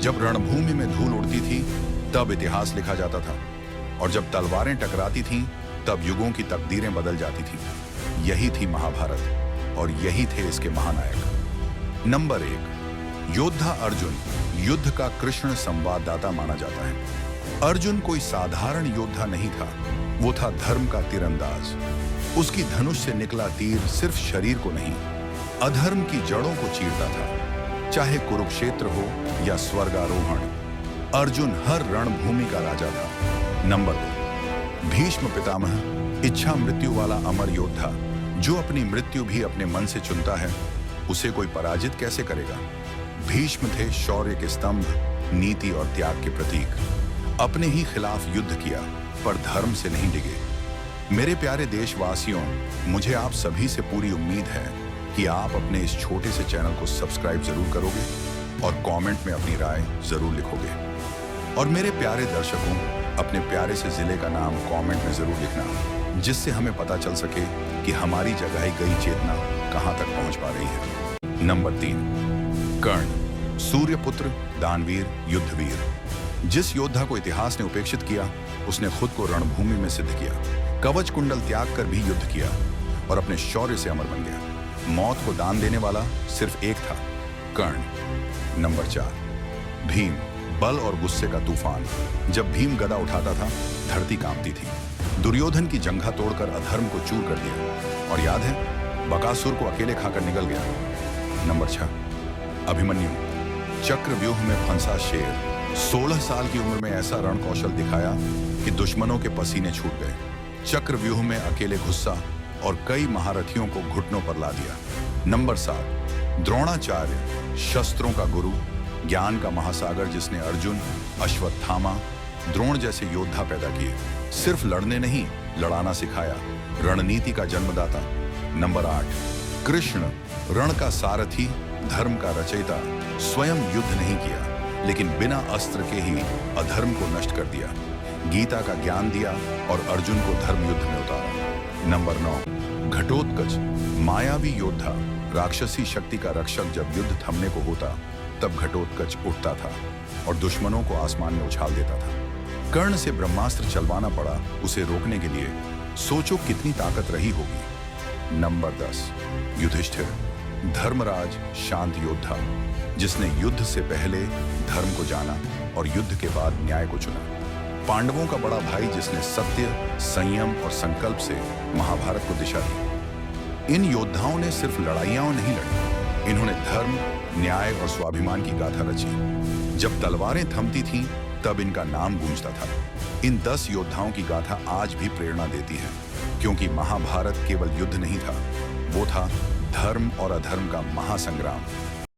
जब रणभूमि में धूल उड़ती थी तब इतिहास लिखा जाता था, और जब तलवारें टकराती थीं तब युगों की तकदीरें बदल जाती थीं। यही थी महाभारत और यही थे इसके महानायक। नंबर 1, योद्धा अर्जुन युद्ध का कृष्ण संवाददाता माना जाता है। अर्जुन कोई साधारण योद्धा नहीं था, वो था धर्म का तीरंदाज। उसकी धनुष से निकला तीर सिर्फ शरीर को नहीं, अधर्म की जड़ों को चीरता था। चाहे कुरुक्षेत्र हो या स्वर्गारोहण, अर्जुन हर रणभूमि का राजा था। नंबर 2, भीष्म पितामह, इच्छा मृत्यु वाला अमर योद्धा जो अपनी मृत्यु भी अपने मन से चुनता है, उसे कोई पराजित कैसे करेगा। भीष्म थे शौर्य के स्तंभ, नीति और त्याग के प्रतीक। अपने ही खिलाफ युद्ध किया पर धर्म से नहीं डिगे। मेरे प्यारे देशवासियों, मुझे आप सभी से पूरी उम्मीद है कि आप अपने इस छोटे से चैनल को सब्सक्राइब जरूर करोगे और कमेंट में अपनी राय जरूर लिखोगे। और मेरे प्यारे दर्शकों, अपने प्यारे से जिले का नाम कमेंट में जरूर लिखना, जिससे हमें पता चल सके कि हमारी जगाई गई चेतना कहां तक पहुंच पा रही है। नंबर 3, कर्ण, सूर्यपुत्र, दानवीर, युद्धवीर। जिस योद्धा को इतिहास ने उपेक्षित किया, उसने खुद को रणभूमि में सिद्ध किया, कवच कुंडल त्याग कर भी युद्ध किया और अपने शौर्य से अमर बन गया। मौत को दान देने वाला सिर्फ एक था, कर्ण। नंबर 4, भीम, बल और गुस्से का तूफान। जब भीम गदा उठाता था, धरती कांपती थी। दुर्योधन की जंघा तोड़कर अधर्म को चूर कर दिया, और याद है, बकासुर को अकेले खाकर निकल गया। नंबर 6, अभिमन्यु, चक्रव्यूह में फंसा शेर। 16 साल की उम्र में ऐसा रण कौशल दिखाया कि दुश्मनों के पसीने छूट गए। चक्रव्यूह में अकेले घुसा और कई महारथियों को घुटनों पर ला दिया। नंबर 7, द्रोणाचार्य, शस्त्रों का गुरु, ज्ञान का महासागर, जिसने अर्जुन, अश्वत्थामा, द्रोण जैसे योद्धा पैदा किए। सिर्फ लड़ने नहीं, लड़ाना सिखाया, रणनीति का जन्मदाता। नंबर 8, कृष्ण, रण का सारथी, धर्म का रचयिता। स्वयं युद्ध नहीं किया, लेकिन बिना अस्त्र के ही अधर्म को नष्ट कर दिया। गीता का ज्ञान दिया और अर्जुन को धर्म युद्ध में उतारा। नंबर 9, घटोत्कच, मायावी योद्धा, राक्षसी शक्ति का रक्षक। जब युद्ध थमने को होता तब घटोत्कच उठता था और दुश्मनों को आसमान में उछाल देता था। कर्ण से ब्रह्मास्त्र चलवाना पड़ा उसे रोकने के लिए। सोचो कितनी ताकत रही होगी। नंबर 10, युधिष्ठिर, धर्मराज, शांत योद्धा, जिसने युद्ध से पहले धर्म को जाना और युद्ध के बाद न्याय को चुना। पांडवों का बड़ा भाई, जिसने सत्य, संयम और संकल्प से महाभारत को दिशा दी। इन योद्धाओं ने सिर्फ लड़ाइयां नहीं लड़ी, इन्होंने धर्म, न्याय और स्वाभिमान की गाथा रची। जब तलवारें थमती थीं, तब इनका नाम गूंजता था। इन 10 योद्धाओं की गाथा आज भी प्रेरणा देती है, क्योंकि महाभारत केवल युद्ध नहीं था, वो था धर्म और अधर्म का महासंग्राम।